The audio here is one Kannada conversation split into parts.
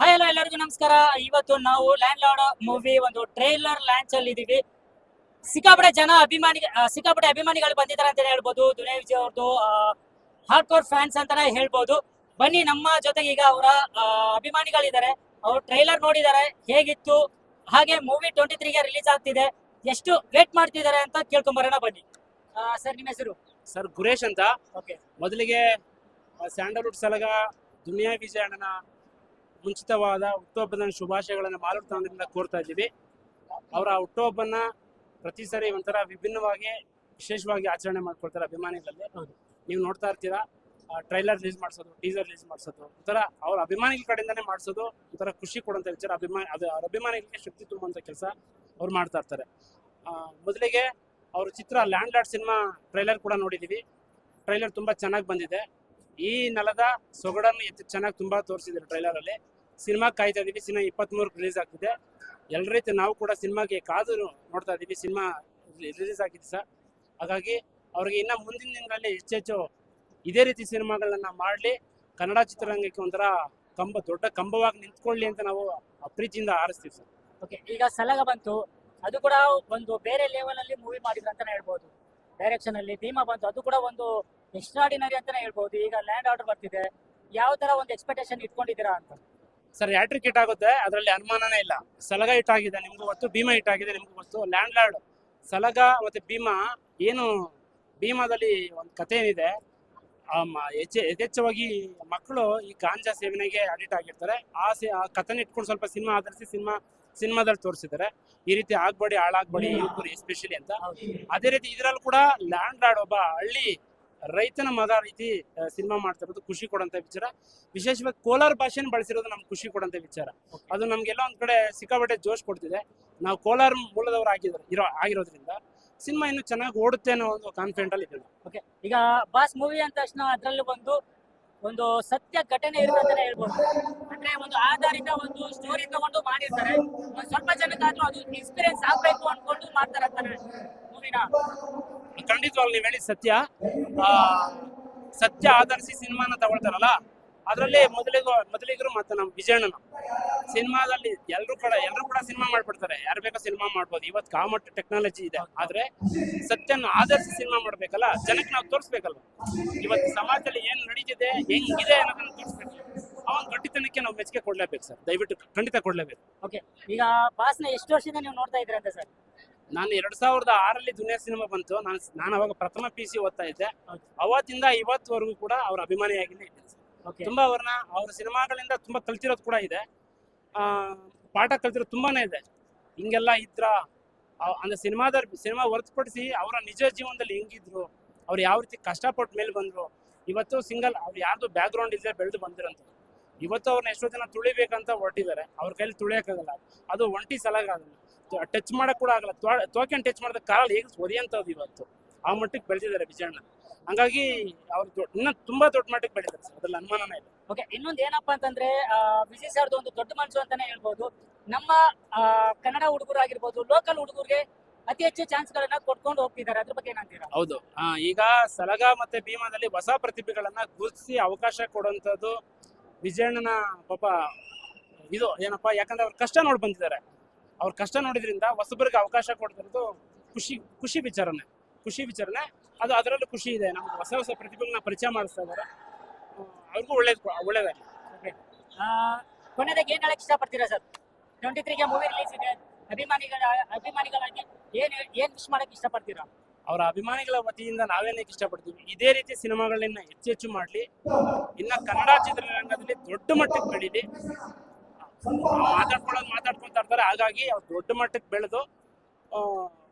ಹಾಯ್ ಹಲೋ ಎಲ್ಲರಿಗೂ ನಮಸ್ಕಾರ. ಇವತ್ತು ನಾವು ಲ್ಯಾಂಡ್ ಲಾರ್ಡ್ ಮೂವಿ ಒಂದು ಟ್ರೈಲರ್ ಲಾಂಚ್ ಅಲ್ಲಿ ಇದೀವಿ. ಸಿಕ್ಕಾಪಟ್ಟೆ ಅಭಿಮಾನಿಗಳು ಬಂದಿದ್ದಾರೆ ಅಂತ ಹೇಳ್ಬೋದು. ದುನಿಯಾ ವಿಜಯ್ ಅವ್ರದ್ದು ಹಾರ್ಡ್ ಕೋರ್ ಫ್ಯಾನ್ಸ್ ಅಂತಾನೆ ಹೇಳ್ಬೋದು. ಬನ್ನಿ ನಮ್ಮ ಜೊತೆಗೆ ಈಗ ಅವರ ಅಭಿಮಾನಿಗಳಿದ್ದಾರೆ. ಅವ್ರು ಟ್ರೈಲರ್ ನೋಡಿದ್ದಾರೆ, ಹೇಗಿತ್ತು, ಹಾಗೆ ಮೂವಿ 23ಗೆ ರಿಲೀಸ್ ಆಗ್ತಿದೆ, ಎಷ್ಟು ವೇಟ್ ಮಾಡ್ತಿದ್ದಾರೆ ಅಂತ ಕೇಳ್ಕೊಂಬರೋಣ ಬನ್ನಿ. ಸರ್ ನಿಮ್ಮ ಹೆಸರು? ಸರ್ ಗುರೇಶ್ ಅಂತ. ಓಕೆ. ಮೊದಲಿಗೆ ಸ್ಯಾಂಡಲ್ವುಡ್ ಸಲಗ ದುನಿಯಾ ವಿಜಯ್ ಅಣ್ಣನ ಮುಂಚಿತವಾದ ಹುಟ್ಟುಹಬ್ಬದ ಶುಭಾಶಯಗಳನ್ನು ಮಾಲೂರು ತಂಡದಿಂದ ಕೋರ್ತಾ ಇದ್ದೀವಿ. ಅವರ ಹುಟ್ಟುಹಬ್ಬನ ಪ್ರತಿ ಸರಿ ಒಂಥರ ವಿಭಿನ್ನವಾಗಿ ವಿಶೇಷವಾಗಿ ಆಚರಣೆ ಮಾಡ್ಕೊಳ್ತಾರೆ ಅಭಿಮಾನಿಗಳಲ್ಲಿ. ನೀವು ನೋಡ್ತಾ ಇರ್ತೀರಾ, ಟ್ರೈಲರ್ ರಿಲೀಸ್ ಮಾಡಿಸೋದು, ಟೀಸರ್ ರಿಲೀಸ್ ಮಾಡಿಸೋದು, ಒಂಥರ ಅವ್ರ ಅಭಿಮಾನಿಗಳ ಕಡೆಯಿಂದಾನೇ ಮಾಡಿಸೋದು ಒಂಥರ ಖುಷಿ ಕೊಡುವಂಥ ವಿಚಾರ. ಅವ್ರ ಅಭಿಮಾನಿಗಳಿಗೆ ಶಕ್ತಿ ತುಂಬುವಂಥ ಕೆಲಸ ಅವ್ರು ಮಾಡ್ತಾ ಇರ್ತಾರೆ. ಮೊದಲಿಗೆ ಅವ್ರ ಚಿತ್ರ ಲ್ಯಾಂಡ್ ಲಾರ್ಡ್ ಸಿನಿಮಾ ಟ್ರೈಲರ್ ಕೂಡ ನೋಡಿದ್ದೀವಿ. ಟ್ರೈಲರ್ ತುಂಬ ಚೆನ್ನಾಗಿ ಬಂದಿದೆ. ಈ ನೆಲದ ಸೊಗಡನ್ನು ಚೆನ್ನಾಗಿ ತುಂಬ ತೋರಿಸಿದ್ದಾರೆ ಟ್ರೈಲರಲ್ಲಿ. ಸಿನಿಮಾ ಕಾಯ್ತಾ ಇದ್ದೀವಿ. ಸಿನಿಮಾ 23 ರಿಲೀಸ್ ಆಗ್ತಿದೆ. ಎಲ್ಲ ರೀತಿ ನಾವು ಕೂಡ ಸಿನಿಮಾಗೆ ಕಾದು ನೋಡ್ತಾ ಇದ್ದೀವಿ. ಸಿನಿಮಾ ರಿಲೀಸ್ ಆಗಿದೆ ಸರ್. ಹಾಗಾಗಿ ಅವ್ರಿಗೆ ಇನ್ನು ಮುಂದಿನ ದಿನಗಳಲ್ಲಿ ಹೆಚ್ಚೆಚ್ಚು ಇದೇ ರೀತಿ ಸಿನಿಮಾಗಳನ್ನ ಮಾಡಲಿ, ಕನ್ನಡ ಚಿತ್ರರಂಗಕ್ಕೆ ಒಂಥರ ದೊಡ್ಡ ಕಂಬವಾಗಿ ನಿಂತ್ಕೊಳ್ಳಿ ಅಂತ ನಾವು ಪ್ರೀತಿಯಿಂದ ಹಾರೈಸ್ತೀವಿ ಸರ್. ಓಕೆ, ಈಗ ಸಲಗ ಬಂತು, ಅದು ಕೂಡ ಒಂದು ಬೇರೆ ಲೆವೆಲ್ ಅಲ್ಲಿ ಮೂವಿ ಮಾಡಿದ್ರು ಅಂತಾನೆ ಹೇಳ್ಬೋದು. ಡೈರೆಕ್ಷನ್ ಅಲ್ಲಿ ಭೀಮಾ ಬಂತು, ಅದು ಕೂಡ ಒಂದು ಎಕ್ಸ್ಟ್ರಾಡಿನರಿ ಅಂತಾನೆ ಹೇಳ್ಬೋದು. ಈಗ ಲ್ಯಾಂಡ್ ಆರ್ಡರ್ ಬರ್ತಿದೆ, ಯಾವ ತರ ಒಂದು ಎಕ್ಸ್ಪೆಕ್ಟೇಷನ್ ಇಟ್ಕೊಂಡಿದ್ದೀರಾ ಅಂತ? ಸರ್ ಹ್ಯಾಟ್ರಿಕ್ ಹಿಟ್ ಆಗುತ್ತೆ, ಅದರಲ್ಲಿ ಅನುಮಾನನೇ ಇಲ್ಲ. ಸಲಗ ಹಿಟ್ ಆಗಿದೆ, ನಿಮ್ಗೂ ಗೊತ್ತು. ಭೀಮಾ ಹಿಟ್ ಆಗಿದೆ, ನಿಮ್ಗೂ ಗೊತ್ತು. ಲ್ಯಾಂಡ್ ಲಾರ್ಡ್, ಸಲಗ ಮತ್ತೆ ಭೀಮಾ ಏನು, ಭೀಮಾದಲ್ಲಿ ಒಂದು ಕಥೆ ಏನಿದೆ, ಯಥೇಚ್ಛವಾಗಿ ಮಕ್ಕಳು ಈ ಗಾಂಜಾ ಸೇವನೆಗೆ ಅಡಿಕ್ಟ್ ಆಗಿರ್ತಾರೆ. ಆ ಕಥೆನ ಇಟ್ಕೊಂಡು ಸ್ವಲ್ಪ ಸಿನಿಮಾ ಆಧರಿಸಿ ಸಿನಿಮಾದಲ್ಲಿ ತೋರಿಸಿದ್ದಾರೆ. ಈ ರೀತಿ ಆಗ್ಬೇಡಿ, ಹಾಳಾಗ್ಬೇಡಿ ಯುವಕರು ಎಸ್ಪೆಷಲಿ ಅಂತ. ಅದೇ ರೀತಿ ಇದರಲ್ಲಿ ಕೂಡ ಲ್ಯಾಂಡ್ ಲಾರ್ಡ್ ಒಬ್ಬ ಹಳ್ಳಿ ರೈತನ ಮಗ ರೀತಿ ಸಿನಿಮಾ ಮಾಡ್ತಾ ಇರೋದು ಖುಷಿ ಕೊಡಂತ ವಿಚಾರ. ವಿಶೇಷವಾಗಿ ಕೋಲಾರ ಭಾಷೆನ ಬಳಸಿರೋದು ನಮ್ಗೆ ಖುಷಿ ಕೊಡಂತ ವಿಚಾರ. ಅದು ನಮ್ಗೆಲ್ಲ ಒಂದ್ ಕಡೆ ಸಿಕ್ಕಾಪಟ್ಟೆ ಜೋಶ್ ಕೊಡ್ತಿದೆ. ನಾವು ಕೋಲಾರ ಮೂಲದವರು ಆಗಿರೋದ್ರಿಂದ ಸಿನಿಮಾ ಇನ್ನು ಚೆನ್ನಾಗಿ ಓಡುತ್ತೆ ಅನ್ನೋ ಒಂದು ಕಾನ್ಫಿಡೆಂಟ್ ಅಲ್ಲಿ ಇದೆ. ಓಕೆ, ಈಗ ಬಾಸ್ ಮೂವಿ ಅಂದ ತಕ್ಷಣ ಅದ್ರಲ್ಲೂ ಒಂದು ಸತ್ಯ ಘಟನೆ ಇರುತ್ತೆ ಅಂತಾನೆ ಹೇಳ್ಬೋದು. ಅಂದ್ರೆ ಒಂದು ಆಧಾರಿತ ಒಂದು ಸ್ಟೋರಿ ತಗೊಂಡು ಮಾಡಿರ್ತಾರೆ. ಒಂದ್ ಸ್ವಲ್ಪ ಜನಕ್ಕಾದ್ರೂ ಅದು ಎಕ್ಸ್ಪೀರಿಯನ್ಸ್ ಆಗ್ಬೇಕು ಅನ್ಕೊಂಡು ಮಾಡ್ತಾರೆ ಅಂತಾನೆ ಮೂವಿನ. ಖಂಡಿತವಾಗ್ಲು ನೀವು ಹೇಳಿ ಸತ್ಯ. ಸತ್ಯ ಆಧರಿಸಿ ಸಿನಿಮಾನ ತಗೊಳ್ತಾರಲ್ಲ, ಅದರಲ್ಲಿ ಮೊದಲಿಗರು ಮತ್ತೆ ನಮ್ಮ ವಿಜಯಣ್ಣನ ಸಿನಿಮಾದಲ್ಲಿ ಎಲ್ಲರೂ ಕೂಡ ಸಿನಿಮಾ ಮಾಡ್ಬಿಡ್ತಾರೆ. ಯಾರು ಬೇಕೋ ಸಿನಿಮಾ ಮಾಡ್ಬೋದು. ಇವತ್ತು ಕಾಮಟ್ಟು ಟೆಕ್ನಾಲಜಿ ಇದೆ, ಆದ್ರೆ ಸತ್ಯನ ಆಧರಿಸಿ ಸಿನಿಮಾ ಮಾಡ್ಬೇಕಲ್ಲ, ಜನಕ್ಕೆ ನಾವು ತೋರಿಸ್ಬೇಕಲ್ವ. ಇವತ್ತು ಸಮಾಜದಲ್ಲಿ ಏನ್ ನಡೀತಿದೆ, ಹೆಂಗಿದೆ ಅನ್ನೋದನ್ನ ತೋರಿಸ್ಬೇಕಲ್ಲ. ಅವನ ಗಟ್ಟಿತನಕ್ಕೆ ನಾವು ಮೆಚ್ಚುಗೆ ಕೊಡ್ಲೇಬೇಕು ಸರ್, ದಯವಿಟ್ಟು ಖಂಡಿತ ಕೊಡ್ಲೇಬೇಕು. ಓಕೆ, ಈಗ ಬಾಸ್ನ ಎಷ್ಟು ವರ್ಷದಿಂದ ನೀವು ನೋಡ್ತಾ ಇದ್ರಿ ಅಂತ ಸರ್? ನಾನು 2006ರಲ್ಲಿ ದುನಿಯಾ ಸಿನಿಮಾ ಬಂತು. ನಾನು ಅವಾಗ ಪ್ರಥಮ PC ಓದ್ತಾ ಇದ್ದೆ. ಅವತ್ತಿಂದ ಇವತ್ತುವರೆಗೂ ಕೂಡ ಅವ್ರ ಅಭಿಮಾನಿಯಾಗಿನೇ ಇದ್ದೀನಿ. ತುಂಬಾ ಅವ್ರ ಸಿನಿಮಾಗಳಿಂದ ತುಂಬಾ ಕಲ್ತಿರೋದು ಕೂಡ ಇದೆ. ಪಾಠ ಕಲ್ತಿರೋದು ತುಂಬಾನೇ ಇದೆ. ಹಿಂಗೆಲ್ಲ ಇದ್ರ ಅಂದ್ರೆ ಸಿನಿಮಾ ಹೊರತುಪಡಿಸಿ ಅವರ ನಿಜ ಜೀವನದಲ್ಲಿ ಹೆಂಗಿದ್ರು, ಅವ್ರು ಯಾವ ರೀತಿ ಕಷ್ಟಪಟ್ಟ ಮೇಲೆ ಬಂದ್ರು, ಇವತ್ತು ಸಿಂಗಲ್ ಅವ್ರು ಯಾರ್ದು ಬ್ಯಾಕ್ ಗ್ರೌಂಡ್ ಇದೆ ಬೆಳೆದು ಬಂದಿರಂತ. ಇವತ್ತು ಅವ್ರನ್ನ ಎಷ್ಟೋ ಜನ ತುಳಿಬೇಕಂತ ಹೊರಟಿದ್ದಾರೆ, ಅವ್ರ ಕೈಲಿ ತುಳಿಯಕ್ಕಾಗಲ್ಲ. ಅದು ಒಂಟಿ ಸಲಗ ಆಗಲ್ಲ, ಟಚ್ ಮಾಡಕ್ ಕೂಡ ಆಗಲ್ಲ. ತೋಕೆನ್ ಟಚ್ ಮಾಡಿದ ಕಾಲಲ್ಲಿ ಹೇಗೆ ಒದಿಯಂತದ್ದು ಇವತ್ತು ಆ ಮಟ್ಟಿಗೆ ಬೆಳೆದಿದ್ದಾರೆ ವಿಜಯಣ್ಣ. ಹಂಗಾಗಿ ಅವ್ರು ಇನ್ನ ತುಂಬಾ ದೊಡ್ಡ ಮಟ್ಟಿಗೆ ಬೆಳೆದಿದ್ದಾರೆ ಸರ್, ಅದ್ರಲ್ಲಿ ಅನುಮಾನನೇ ಇಲ್ಲ. ಓಕೆ, ಇನ್ನೊಂದು ಏನಪ್ಪಾ ಅಂತಂದ್ರೆ ವಿಜಯ್ ಸರ್ದು ಒಂದು ದೊಡ್ಡ ಮನಸ್ಸು ಅಂತಾನೆ ಹೇಳ್ಬೋದು. ನಮ್ಮ ಕನ್ನಡ ಹುಡುಗರು ಆಗಿರ್ಬೋದು, ಲೋಕಲ್ ಹುಡುಗರಿಗೆ ಅತಿ ಹೆಚ್ಚು ಚಾನ್ಸ್ ಗಳನ್ನ ಕೊಟ್ಕೊಂಡು ಹೋಗ್ತಿದ್ದಾರೆ. ಅದ್ರ ಬಗ್ಗೆ ಏನಂತೀರಾ? ಹೌದು, ಈಗ ಸಲಗ ಮತ್ತೆ ಭೀಮಾದಲ್ಲಿ ಹೊಸ ಪ್ರತಿಭೆಗಳನ್ನ ಗುರುತಿಸಿ ಅವಕಾಶ ಕೊಡುವಂತದ್ದು ವಿಜಯಣ್ಣನ ಪಾಪ ಇದು ಏನಪ್ಪಾ. ಯಾಕಂದ್ರೆ ಅವ್ರ ಕಷ್ಟ ನೋಡಿ ಬಂದಿದ್ದಾರೆ. ಅವ್ರ ಕಷ್ಟ ನೋಡಿದ್ರಿಂದ ಹೊಸಬರಿಗೆ ಅವಕಾಶ ಕೊಡ್ತಿರೋದು ಖುಷಿ ವಿಚಾರನೆ. ಅದು ಅದರಲ್ಲೂ ಖುಷಿ ಇದೆ. ನಮ್ಗೆ ಹೊಸ ಪ್ರತಿಭೆಗಳನ್ನ ಪರಿಚಯ ಮಾಡಿಸ್ತಾ ಇದ್ದಾರೆ. ಅವ್ರಿಗೂ ಒಳ್ಳೇದಾಗಿ. ಕೊನೆದಾಗ ಏನ್ ಹೇಳಕ್ ಇಷ್ಟಪಡ್ತೀರಾ ಸರ್? 23ಗೆ ಮೂವಿ ರಿಲೀಸ್ ಇದೆ. ಅಭಿಮಾನಿಗಳಾಗಿ ಏನ್ ವಿಶ್ ಮಾಡಕ್ ಇಷ್ಟಪಡ್ತೀರಾ? ಅವರ ಅಭಿಮಾನಿಗಳ ವತಿಯಿಂದ ನಾವೇನಕ್ಕೆ ಇಷ್ಟಪಡ್ತೀವಿ, ಇದೇ ರೀತಿ ಸಿನಿಮಾಗಳನ್ನ ಹೆಚ್ಚು ಮಾಡ್ಲಿ, ಇನ್ನ ಕನ್ನಡ ಚಿತ್ರರಂಗದಲ್ಲಿ ದೊಡ್ಡ ಮಟ್ಟಕ್ಕೆ ಬೆಳೀಲಿ. ಮಾತಾಡ್ಕೊಂತ ಇರ್ತಾರೆ. ಹಾಗಾಗಿ ಅವ್ರು ದೊಡ್ಡ ಮಟ್ಟಕ್ಕೆ ಬೆಳೆದು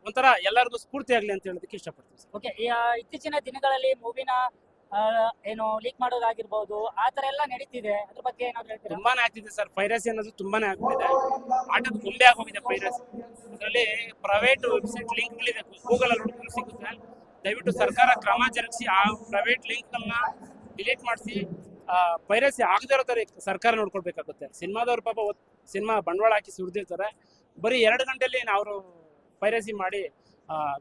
ಒಂಥರ ಎಲ್ಲರಿಗೂ ಸ್ಫೂರ್ತಿ ಆಗ್ಲಿ ಅಂತ ಹೇಳೋದಕ್ಕೆ ಇಷ್ಟಪಡ್ತೀವಿ. ಓಕೆ, ಇತ್ತೀಚಿನ ದಿನಗಳಲ್ಲಿ ಮೂವಿನ ಏನು ಲೀಕ್ ಮಾಡೋದಾಗಿರ್ಬೋದು, ಆ ತರ ಎಲ್ಲ ನಡೀತಿದೆ. ಅದ್ರ ಬಗ್ಗೆ ಏನಾದ್ರು ಹೇಳ್ತೀರಾ? ತುಂಬಾನೇ ಆಗ್ತಿದೆ ಸರ್. ಪೈರಸಿ ಅನ್ನೋದು ತುಂಬಾನೇ ಆಗ್ತಿದೆ. ಆಟದ ಗೊಂಬೆ ಆಗೋಗಿದೆ ಪೈರಸಿ. ಅದರಲ್ಲಿ ಪ್ರೈವೇಟ್ ವೆಬ್ಸೈಟ್ ಲಿಂಕ್ಗಳಿದೆ, ಗೂಗಲ್ ಅಲ್ಲಿ ಹುಡುಕಲು ಸಿಗುತ್ತೆ. ದಯವಿಟ್ಟು ಸರ್ಕಾರ ಕ್ರಮ ಜರುಗಿಸಿ ಆ ಪ್ರೈವೇಟ್ ಲಿಂಕ್ಗಳನ್ನ ಡಿಲೀಟ್ ಮಾಡಿಸಿ ಪೈರಸಿ ಆಗದೇ ಇರೋ ತರ ಸರ್ಕಾರ ನೋಡ್ಕೊಳ್ಬೇಕಾಗುತ್ತೆ. ಸಿನಿಮಾದವ್ರು ಪಾಪ ಸಿನಿಮಾ ಬಂಡವಾಳ ಹಾಕಿ ಸುರಿದಿರ್ತಾರೆ. ಬರೀ 2 ಗಂಟೆಯಲ್ಲಿ ಅವರು ಪೈರಸಿ ಮಾಡಿ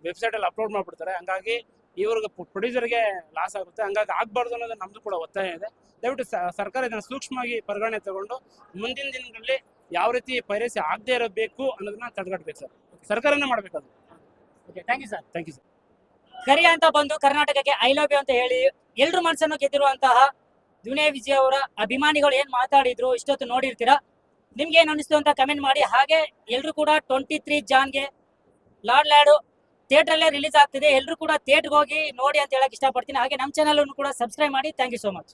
ವೆಬ್ಸೈಟ್ ಅಲ್ಲಿ ಅಪ್ಲೋಡ್ ಮಾಡ್ಬಿಡ್ತಾರೆ. ಹಂಗಾಗಿ ಇವ್ರಿಗೆ ಪ್ರೊಡ್ಯೂಸರ್ಗೆ ಲಾಸ್ ಆಗುತ್ತೆ. ಹಂಗಾಗಿ ಆಗ್ಬಾರ್ದು ಅನ್ನೋದು ನಮ್ದು ಕೂಡ ಒತ್ತಾಯ ಇದೆ. ದಯವಿಟ್ಟು ಸರ್ಕಾರ ಇದನ್ನ ಸೂಕ್ಷ್ಮವಾಗಿ ಪರಿಗಣನೆ ತಗೊಂಡು ಮುಂದಿನ ದಿನಗಳಲ್ಲಿ ಯಾವ ರೀತಿ ಪೈರಸಿ ಆಗದೆ ಇರಬೇಕು ಅನ್ನೋದನ್ನ ತಡೆಗಟ್ಟಬೇಕು ಸರ್. ಸರ್ಕಾರನೇ ಮಾಡ್ಬೇಕು ಅದು. Okay, thank you sir. Thank you sir. Kariya ಅಂತ ಬಂದು ಕರ್ನಾಟಕಕ್ಕೆ ಐ ಲವ್ ಯು ಅಂತ ಹೇಳಿ ಎಲ್ರ ಮನಸ್ಸನ್ನು ಗೆದ್ದಿರುವಂತಹ ದುನಿಯಾ ವಿಜಯ್ ಅವರ ಅಭಿಮಾನಿಗಳು ಏನ್ ಮಾತಾಡಿದ್ರು ಇಷ್ಟೊತ್ತು ನೋಡಿರ್ತೀರಾ. ನಿಮ್ಗೆ ಏನ್ ಅನಿಸ್ತು ಅಂತ ಕಮೆಂಟ್ ಮಾಡಿ. ಹಾಗೆ ಎಲ್ರು ಕೂಡ 23 ಜಾನ್ಗೆ ಲಾರ್ಡ್ ಲ್ಯಾಡು ಥಿಯೇಟರ್ ಅಲ್ಲೇ ರಿಲೀಸ್ ಆಗ್ತಿದೆ. ಎಲ್ರು ಕೂಡ ಥಿಯೇಟರ್ಗೆ ಹೋಗಿ ನೋಡಿ ಅಂತ ಹೇಳಕ್ ಇಷ್ಟಪಡ್ತೀನಿ. ಹಾಗೆ ನಮ್ಮ ಚಾನಲ್ ಕೂಡ ಸಬ್ಸ್ಕ್ರೈಬ್ ಮಾಡಿ. Thank you so much.